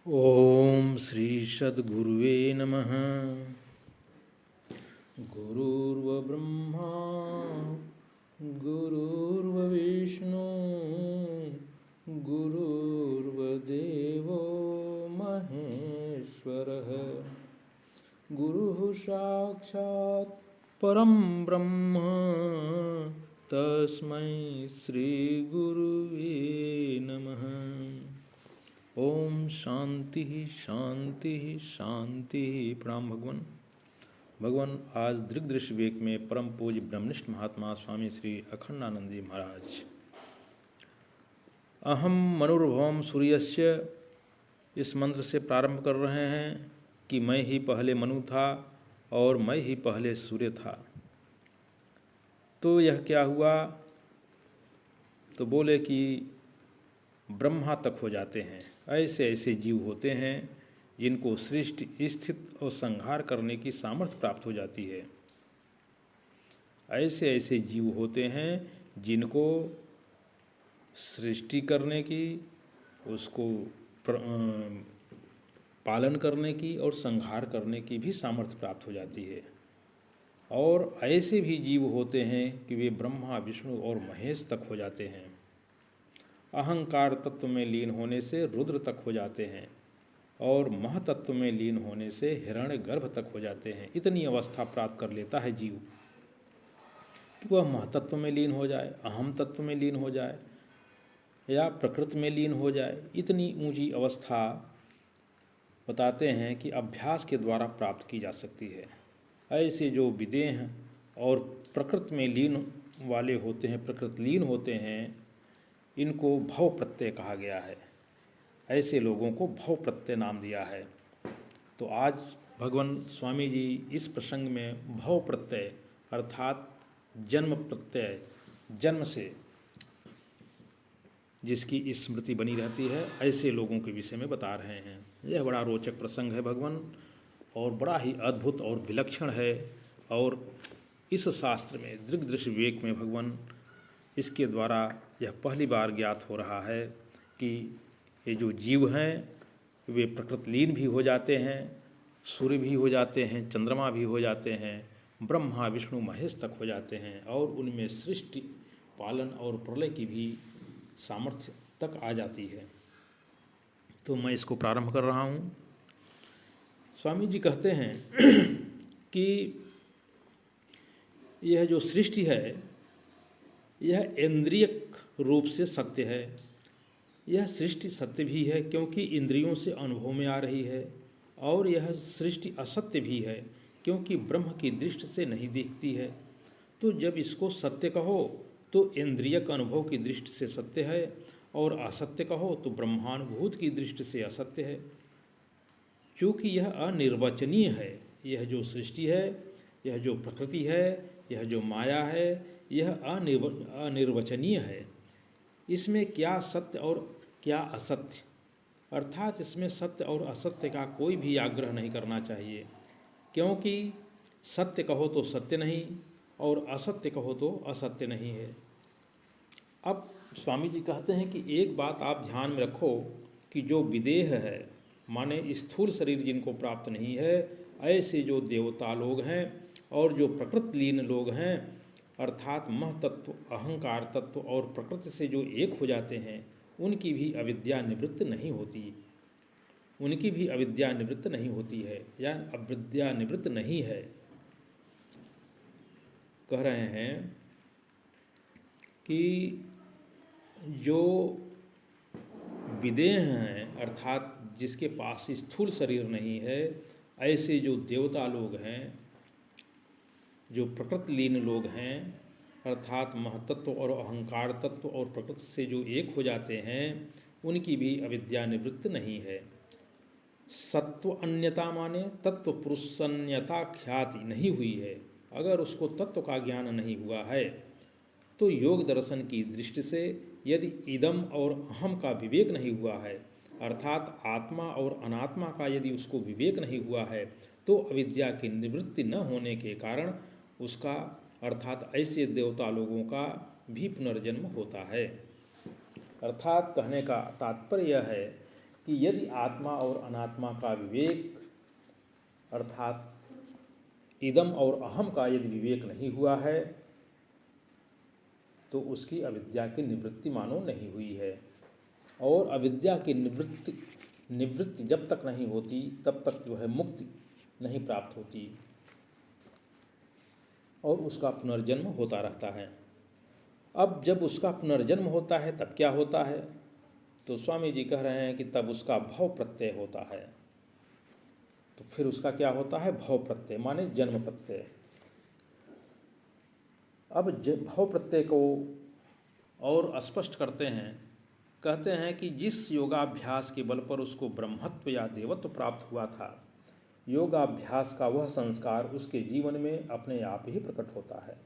ओम श्री सद्गुरुवे नमः। गुरुर्ब्रह्मा गुरुर्विष्णु गुरुर्देवो महेश्वरः। गुरुः साक्षात् परं ब्रह्म तस्मै श्री गुरुवे नमः। ओम शांति शांति शांति। प्रणाम भगवान। भगवान आज दृग्दृश्य विवेक में परम पूज्य ब्रह्मनिष्ठ महात्मा स्वामी श्री अखंडानंद जी महाराज अहम मनुर्भवम सूर्यस्य इस मंत्र से प्रारंभ कर रहे हैं कि मैं ही पहले मनु था और मैं ही पहले सूर्य था। तो यह क्या हुआ? तो बोले कि ब्रह्मा तक हो जाते हैं। ऐसे ऐसे जीव होते हैं जिनको सृष्टि स्थित और संहार करने की सामर्थ्य प्राप्त हो जाती है। ऐसे ऐसे जीव होते हैं जिनको सृष्टि करने की, उसको पालन करने की और संहार करने की भी सामर्थ्य प्राप्त हो जाती है। और ऐसे भी जीव होते हैं कि वे ब्रह्मा विष्णु और महेश तक हो जाते हैं। अहंकार तत्व में लीन होने से रुद्र तक हो जाते हैं और महतत्व में लीन होने से हिरण्य गर्भ तक हो जाते हैं। इतनी अवस्था प्राप्त कर लेता है जीव कि वह महतत्व में लीन हो जाए, अहम तत्व में लीन हो जाए या प्रकृति में लीन हो जाए। इतनी ऊंची अवस्था बताते हैं कि अभ्यास के द्वारा प्राप्त की जा सकती है। ऐसे जो विदेह और प्रकृति में लीन वाले होते हैं, प्रकृति लीन होते हैं, इनको भव प्रत्यय कहा गया है। ऐसे लोगों को भव प्रत्यय नाम दिया है। तो आज भगवान स्वामी जी इस प्रसंग में भव प्रत्यय अर्थात जन्म प्रत्यय, जन्म से जिसकी स्मृति बनी रहती है, ऐसे लोगों के विषय में बता रहे हैं। यह बड़ा रोचक प्रसंग है भगवान, और बड़ा ही अद्भुत और विलक्षण है। और इस शास्त्र में दृग्दृश्य विवेक में भगवान इसके द्वारा यह पहली बार ज्ञात हो रहा है कि ये जो जीव हैं वे प्रकृति लीन भी हो जाते हैं, सूर्य भी हो जाते हैं, चंद्रमा भी हो जाते हैं, ब्रह्मा विष्णु महेश तक हो जाते हैं, और उनमें सृष्टि पालन और प्रलय की भी सामर्थ्य तक आ जाती है। तो मैं इसको प्रारंभ कर रहा हूँ। स्वामी जी कहते हैं कि यह जो सृष्टि है यह इंद्रियक रूप से सत्य है। यह सृष्टि सत्य भी है क्योंकि इंद्रियों से अनुभव में आ रही है, और यह सृष्टि असत्य भी है क्योंकि ब्रह्म की दृष्टि से नहीं दिखती है। तो जब इसको सत्य कहो तो इंद्रियक अनुभव की दृष्टि से सत्य है, और असत्य कहो तो ब्रह्मानुभूत की दृष्टि से असत्य है। क्योंकि यह अनिर्वचनीय है। यह जो सृष्टि है, यह जो प्रकृति है, यह जो माया है, यह अनिर्वचनीय है। इसमें क्या सत्य और क्या असत्य, अर्थात इसमें सत्य और असत्य का कोई भी आग्रह नहीं करना चाहिए। क्योंकि सत्य कहो तो सत्य नहीं और असत्य कहो तो असत्य नहीं है। अब स्वामी जी कहते हैं कि एक बात आप ध्यान में रखो कि जो विदेह है, माने स्थूल शरीर जिनको प्राप्त नहीं है, ऐसे जो देवता लोग हैं और जो प्रकृति लीन लोग हैं, अर्थात महतत्व, अहंकार तत्व और प्रकृति से जो एक हो जाते हैं, उनकी भी अविद्या निवृत्त नहीं होती। उनकी भी अविद्या निवृत्त नहीं होती है, या अविद्या निवृत्त नहीं है। कह रहे हैं कि जो विदेह हैं, अर्थात जिसके पास स्थूल शरीर नहीं है, ऐसे जो देवता लोग हैं, जो प्रकृति लीन लोग हैं, अर्थात महतत्व और अहंकार तत्व और प्रकृति से जो एक हो जाते हैं, उनकी भी अविद्या निवृत्त नहीं है। सत्व अन्यता माने तत्व पुरुषन्यता ख्याति नहीं हुई है। अगर उसको तत्व का ज्ञान नहीं हुआ है तो योग दर्शन की दृष्टि से यदि इदम और अहम का विवेक नहीं हुआ है, अर्थात आत्मा और अनात्मा का यदि उसको विवेक नहीं हुआ है, तो अविद्या की निवृत्ति न होने के कारण उसका, अर्थात ऐसे देवता लोगों का भी पुनर्जन्म होता है। अर्थात कहने का तात्पर्य यह है कि यदि आत्मा और अनात्मा का विवेक अर्थात इदम और अहम का यदि विवेक नहीं हुआ है तो उसकी अविद्या की निवृत्ति मानो नहीं हुई है। और अविद्या की निवृत्ति जब तक नहीं होती तब तक जो है मुक्ति नहीं प्राप्त होती और उसका पुनर्जन्म होता रहता है। अब जब उसका पुनर्जन्म होता है तब क्या होता है? तो स्वामी जी कह रहे हैं कि तब उसका भव प्रत्यय होता है। तो फिर उसका क्या होता है? भव प्रत्यय माने जन्म प्रत्यय। अब भव प्रत्यय को और स्पष्ट करते हैं, कहते हैं कि जिस योगाभ्यास के बल पर उसको ब्रह्मत्व या देवत्व प्राप्त हुआ था, योगाभ्यास का वह संस्कार उसके जीवन में अपने आप ही प्रकट होता है।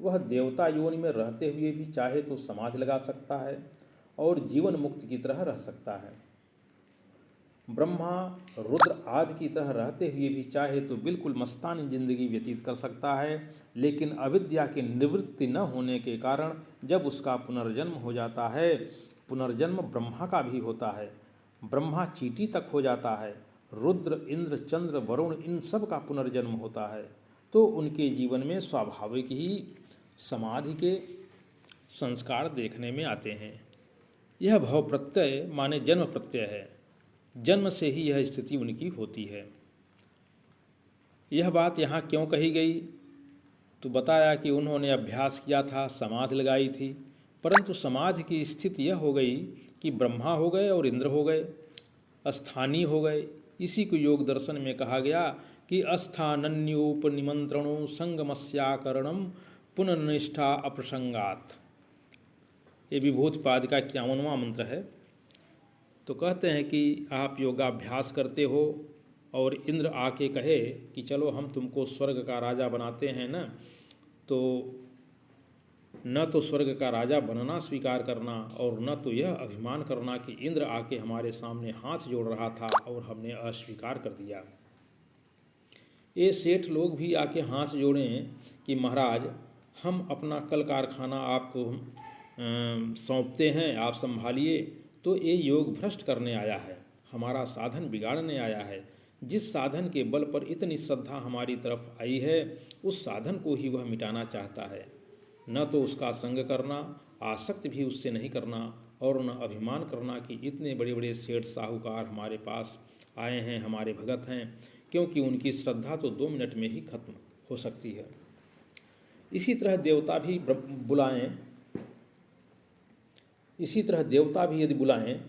वह देवता योनि में रहते हुए भी चाहे तो समाधि लगा सकता है और जीवन मुक्त की तरह रह सकता है। ब्रह्मा रुद्र आदि की तरह रहते हुए भी चाहे तो बिल्कुल मस्तानी जिंदगी व्यतीत कर सकता है, लेकिन अविद्या की निवृत्ति न होने के कारण जब उसका पुनर्जन्म हो जाता है, पुनर्जन्म ब्रह्मा का भी होता है, ब्रह्मा चींटी तक हो जाता है, रुद्र इंद्र चंद्र वरुण इन सब का पुनर्जन्म होता है, तो उनके जीवन में स्वाभाविक ही समाधि के संस्कार देखने में आते हैं। यह भव प्रत्यय माने जन्म प्रत्यय है। जन्म से ही यह स्थिति उनकी होती है। यह बात यहाँ क्यों कही गई? तो बताया कि उन्होंने अभ्यास किया था, समाधि लगाई थी, परंतु समाधि की स्थिति यह हो गई कि ब्रह्मा हो गए और इंद्र हो गए, अस्थानीय हो गए। इसी को योग दर्शन में कहा गया कि अस्थानन्योपनिमंत्रणों संगमस्याकरणम पुनर्निष्ठा अप्रसंगात। ये विभूतिपाद का 51वां मंत्र है। तो कहते हैं कि आप योगाभ्यास करते हो और इंद्र आके कहे कि चलो हम तुमको स्वर्ग का राजा बनाते हैं ना, तो न तो स्वर्ग का राजा बनना स्वीकार करना और न तो यह अभिमान करना कि इंद्र आके हमारे सामने हाथ जोड़ रहा था और हमने अस्वीकार कर दिया। ये सेठ लोग भी आके हाथ जोड़ें कि महाराज हम अपना कल कारखाना आपको सौंपते हैं, आप संभालिए, तो ये योग भ्रष्ट करने आया है, हमारा साधन बिगाड़ने आया है। जिस साधन के बल पर इतनी श्रद्धा हमारी तरफ आई है उस साधन को ही वह मिटाना चाहता है। न तो उसका संग करना, आसक्त भी उससे नहीं करना और न अभिमान करना कि इतने बड़े बड़े सेठ साहूकार हमारे पास आए हैं, हमारे भगत हैं, क्योंकि उनकी श्रद्धा तो 2 मिनट में ही खत्म हो सकती है। इसी तरह देवता भी बुलाएं, इसी तरह देवता भी यदि बुलाएं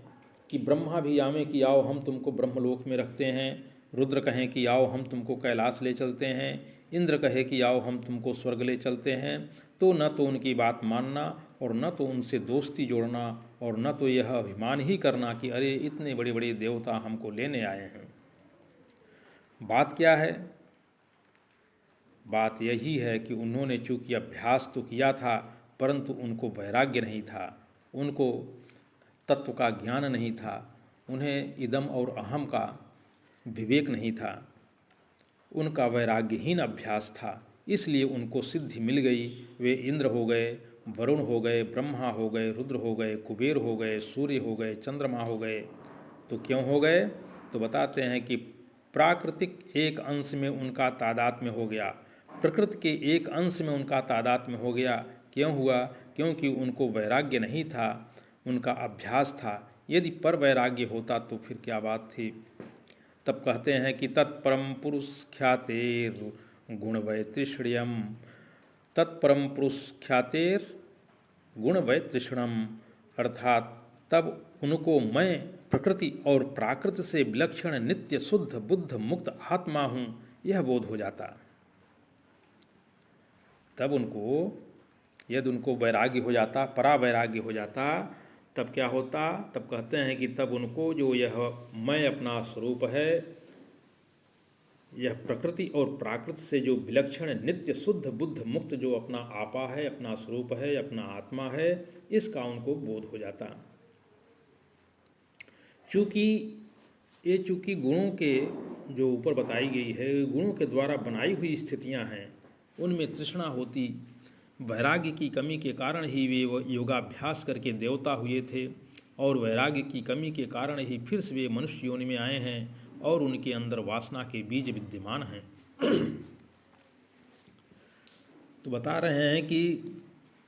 कि ब्रह्मा भी आवें कि आओ हम तुमको ब्रह्मलोक में रखते हैं, रुद्र कहें कि आओ हम तुमको कैलाश ले चलते हैं, इंद्र कहे कि आओ हम तुमको स्वर्ग ले चलते हैं, तो न तो उनकी बात मानना और न तो उनसे दोस्ती जोड़ना और न तो यह अभिमान ही करना कि अरे इतने बड़े बड़े देवता हमको लेने आए हैं। बात क्या है? बात यही है कि उन्होंने चूँकि अभ्यास तो किया था परंतु उनको वैराग्य नहीं था, उनको तत्व का ज्ञान नहीं था, उन्हें इदम और अहम का विवेक नहीं था, उनका वैराग्यहीन अभ्यास था, इसलिए उनको सिद्धि मिल गई। वे इंद्र हो गए, वरुण हो गए, ब्रह्मा हो गए, रुद्र हो गए, कुबेर हो गए, सूर्य हो गए, चंद्रमा हो गए। तो क्यों हो गए? तो बताते हैं कि प्राकृतिक एक अंश में उनका तादात्म्य हो गया, प्रकृति के एक अंश में उनका तादात्म्य हो गया। क्यों हुआ? क्योंकि उनको वैराग्य नहीं था, उनका अभ्यास था। यदि पर वैराग्य होता तो फिर क्या बात थी। तब कहते हैं कि तत्परम पुरुष ख्यातेर गुणवैतृष्ण्यम, तत्परम पुरुष ख्यातेर गुणवैतृष्णम, अर्थात तब उनको मैं प्रकृति और प्राकृत से विलक्षण नित्य शुद्ध बुद्ध मुक्त आत्मा हूँ यह बोध हो जाता। तब उनको यदि उनको वैराग्य हो जाता, परा वैराग्य हो जाता, तब क्या होता? तब कहते हैं कि तब उनको जो यह मैं अपना स्वरूप है, यह प्रकृति और प्राकृत से जो विलक्षण नित्य शुद्ध बुद्ध मुक्त जो अपना आपा है, अपना स्वरूप है, अपना आत्मा है, इसका उनको बोध हो जाता। चूँकि गुणों के जो ऊपर बताई गई है, गुणों के द्वारा बनाई हुई स्थितियां हैं, उनमें तृष्णा होती, वैराग्य की कमी के कारण ही वे योगाभ्यास करके देवता हुए थे और वैराग्य की कमी के कारण ही फिर से वे मनुष्य योनि में आए हैं और उनके अंदर वासना के बीज विद्यमान हैं। तो बता रहे हैं कि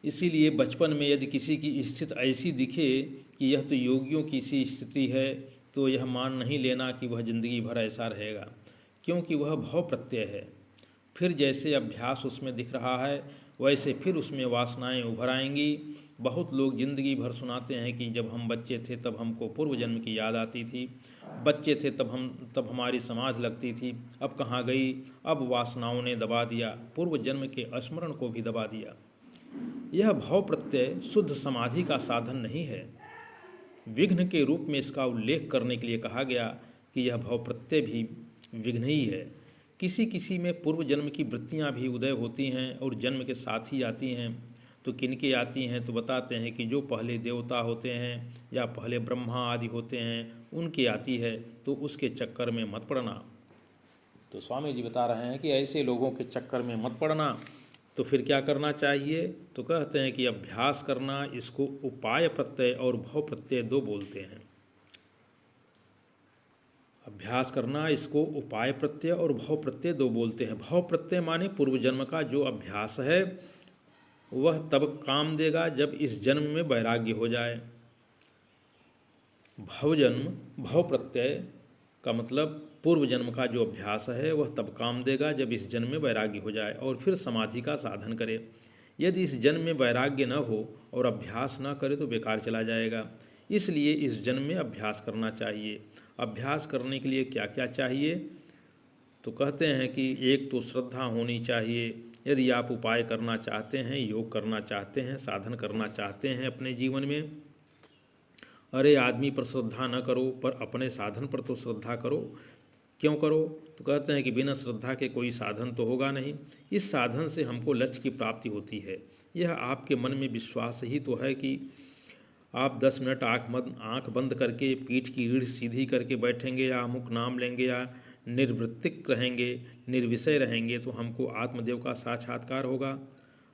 इसीलिए बचपन में यदि किसी की स्थिति ऐसी दिखे कि यह तो योगियों की सी स्थिति है, तो यह मान नहीं लेना कि वह जिंदगी भर ऐसा रहेगा, क्योंकि वह भव प्रत्यय है। फिर जैसे अभ्यास उसमें दिख रहा है वैसे फिर उसमें वासनाएं उभर आएंगी। बहुत लोग जिंदगी भर सुनाते हैं कि जब हम बच्चे थे तब हमको पूर्व जन्म की याद आती थी, बच्चे थे तब हमारी समाधि लगती थी, अब कहाँ गई, अब वासनाओं ने दबा दिया, पूर्व जन्म के स्मरण को भी दबा दिया। यह भव प्रत्यय शुद्ध समाधि का साधन नहीं है। विघ्न के रूप में इसका उल्लेख करने के लिए कहा गया कि यह भव प्रत्यय भी विघ्न ही है। किसी किसी में पूर्व जन्म की वृत्तियां भी उदय होती हैं और जन्म के साथ ही आती हैं। तो किनके आती हैं, तो बताते हैं कि जो पहले देवता होते हैं या पहले ब्रह्मा आदि होते हैं उनकी आती है, तो उसके चक्कर में मत पड़ना। तो स्वामी जी बता रहे हैं कि ऐसे लोगों के चक्कर में मत पड़ना। तो फिर क्या करना चाहिए, तो कहते हैं कि अभ्यास करना, इसको उपाय प्रत्यय और भव प्रत्यय दो बोलते हैं। अभ्यास करना इसको उपाय प्रत्यय और भव प्रत्यय दो बोलते हैं। भव प्रत्यय माने पूर्व जन्म का जो अभ्यास है वह तब काम देगा जब इस जन्म में वैराग्य हो जाए। भव प्रत्यय का मतलब पूर्व जन्म का जो अभ्यास है वह तब काम देगा जब इस जन्म में वैराग्य हो जाए और फिर समाधि का साधन करे। यदि इस जन्म में वैराग्य न हो और अभ्यास न करे तो बेकार चला जाएगा। इसलिए इस जन्म में अभ्यास करना चाहिए। अभ्यास करने के लिए क्या क्या चाहिए, तो कहते हैं कि एक तो श्रद्धा होनी चाहिए। यदि आप उपाय करना चाहते हैं, योग करना चाहते हैं, साधन करना चाहते हैं अपने जीवन में, अरे आदमी पर श्रद्धा न करो पर अपने साधन पर तो श्रद्धा करो। क्यों करो, तो कहते हैं कि बिना श्रद्धा के कोई साधन तो होगा नहीं। इस साधन से हमको लक्ष्य की प्राप्ति होती है। यह आपके मन में विश्वास ही तो है कि आप 10 मिनट आँख बंद करके पीठ की रीढ़ सीधी करके बैठेंगे या अमुक नाम लेंगे या निर्वृत्तिक रहेंगे, निर्विषय रहेंगे, तो हमको आत्मदेव का साक्षात्कार होगा।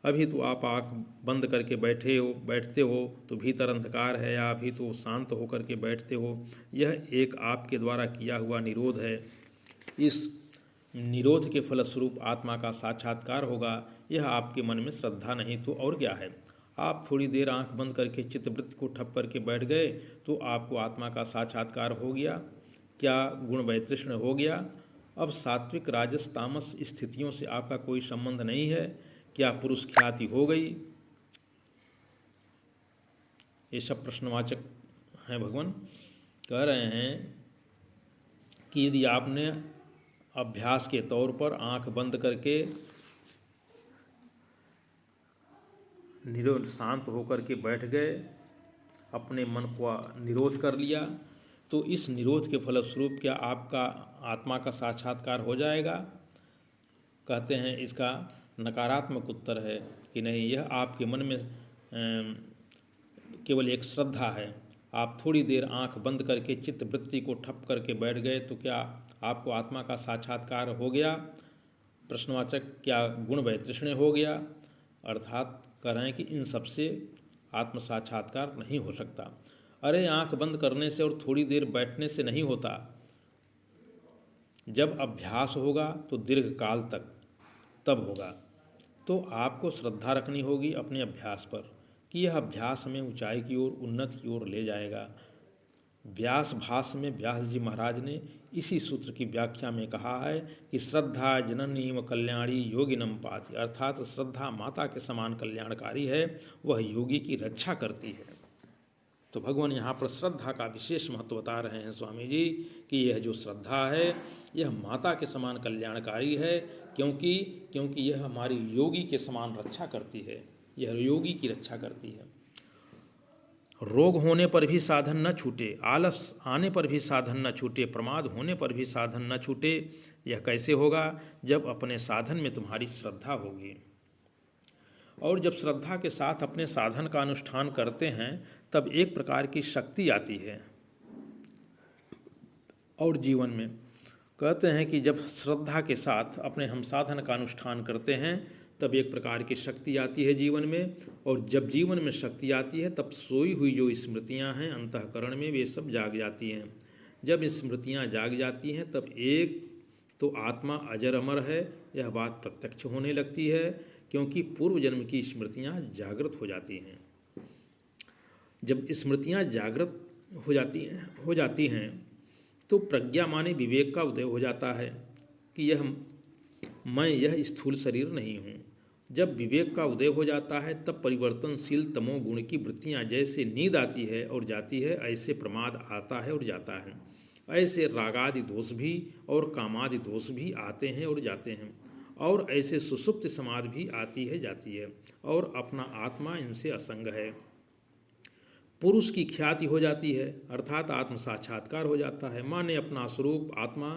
अभी तो आप आँख बंद करके बैठते हो तो भीतर अंधकार है, या अभी तो शांत होकर के बैठते हो। यह एक आपके द्वारा किया हुआ निरोध है। इस निरोध के फलस्वरूप आत्मा का साक्षात्कार होगा। यह आपके मन में श्रद्धा नहीं तो और क्या है। आप थोड़ी देर आंख बंद करके चित्तवृत्ति को ठप करके बैठ गए तो आपको आत्मा का साक्षात्कार हो गया। क्या गुण वैतृष्ण हो गया। अब सात्विक राजस तामस स्थितियों से आपका कोई संबंध नहीं है। क्या पुरुष ख्याति हो गई। ये सब प्रश्नवाचक हैं। भगवान कह रहे हैं कि यदि आपने अभ्यास के तौर पर आंख बंद करके निरोध शांत होकर के बैठ गए, अपने मन को निरोध कर लिया, तो इस निरोध के फलस्वरूप क्या आपका आत्मा का साक्षात्कार हो जाएगा। कहते हैं इसका नकारात्मक उत्तर है कि नहीं, यह आपके मन में केवल एक श्रद्धा है। आप थोड़ी देर आंख बंद करके चित्त वृत्ति को ठप करके बैठ गए तो क्या आपको आत्मा का साक्षात्कार हो गया। प्रश्नवाचक, क्या गुण वैतृष्ण्य हो गया। अर्थात कह रहे हैं कि इन सबसे आत्म साक्षात्कार नहीं हो सकता। अरे आंख बंद करने से और थोड़ी देर बैठने से नहीं होता। जब अभ्यास होगा तो दीर्घ काल तक तब होगा। तो आपको श्रद्धा रखनी होगी अपने अभ्यास पर कि यह अभ्यास हमें ऊंचाई की ओर, उन्नति की ओर ले जाएगा। व्यास भाष्य में व्यास जी महाराज ने इसी सूत्र की व्याख्या में कहा है कि श्रद्धा जननी व कल्याणी योगिनम पाति, अर्थात श्रद्धा माता के समान कल्याणकारी है, वह योगी की रक्षा करती है। तो भगवान यहाँ पर श्रद्धा का विशेष महत्व बता रहे हैं स्वामी जी कि यह जो श्रद्धा है यह माता के समान कल्याणकारी है, क्योंकि यह हमारी योगी के समान रक्षा करती है। यह योगी की रक्षा करती है। रोग होने पर भी साधन न छूटे, आलस आने पर भी साधन न छूटे, प्रमाद होने पर भी साधन न छूटे। यह कैसे होगा, जब अपने साधन में तुम्हारी श्रद्धा होगी। और जब श्रद्धा के साथ अपने साधन का अनुष्ठान करते हैं तब एक प्रकार की शक्ति आती है। और जीवन में कहते हैं कि जब श्रद्धा के साथ अपने हम साधन का अनुष्ठान करते हैं तब एक प्रकार की शक्ति आती है जीवन में, और जब जीवन में शक्ति आती है तब सोई हुई जो स्मृतियां हैं अंतःकरण में वे सब जाग जाती हैं। जब स्मृतियां जाग जाती हैं तब एक तो आत्मा अजर अमर है यह बात प्रत्यक्ष होने लगती है, क्योंकि पूर्व जन्म की स्मृतियां जागृत हो जाती हैं। जब स्मृतियां जागृत हो जाती हैं तो प्रज्ञा माने विवेक का उदय हो जाता है कि यह स्थूल शरीर नहीं हूँ। जब विवेक का उदय हो जाता है तब परिवर्तनशील तमोगुण की वृत्तियाँ जैसे नींद आती है और जाती है, ऐसे प्रमाद आता है और जाता है। ऐसे रागादि दोष भी और कामादि दोष भी आते हैं और जाते हैं, और ऐसे सुसुप्त समाधि भी आती है जाती है, और अपना आत्मा इनसे असंग है। पुरुष की ख्याति हो जाती है, अर्थात आत्म साक्षात्कार हो जाता है, माने अपना स्वरूप, आत्मा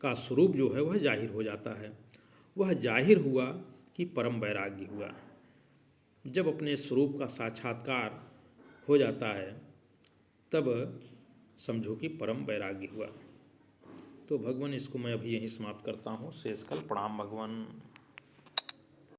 का स्वरूप जो है वह जाहिर हो जाता है। वह जाहिर हुआ कि परम वैराग्य हुआ। जब अपने स्वरूप का साक्षात्कार हो जाता है तब समझो कि परम वैराग्य हुआ। तो भगवान, इसको मैं अभी यहीं समाप्त करता हूँ। शेष कल। प्रणाम भगवान।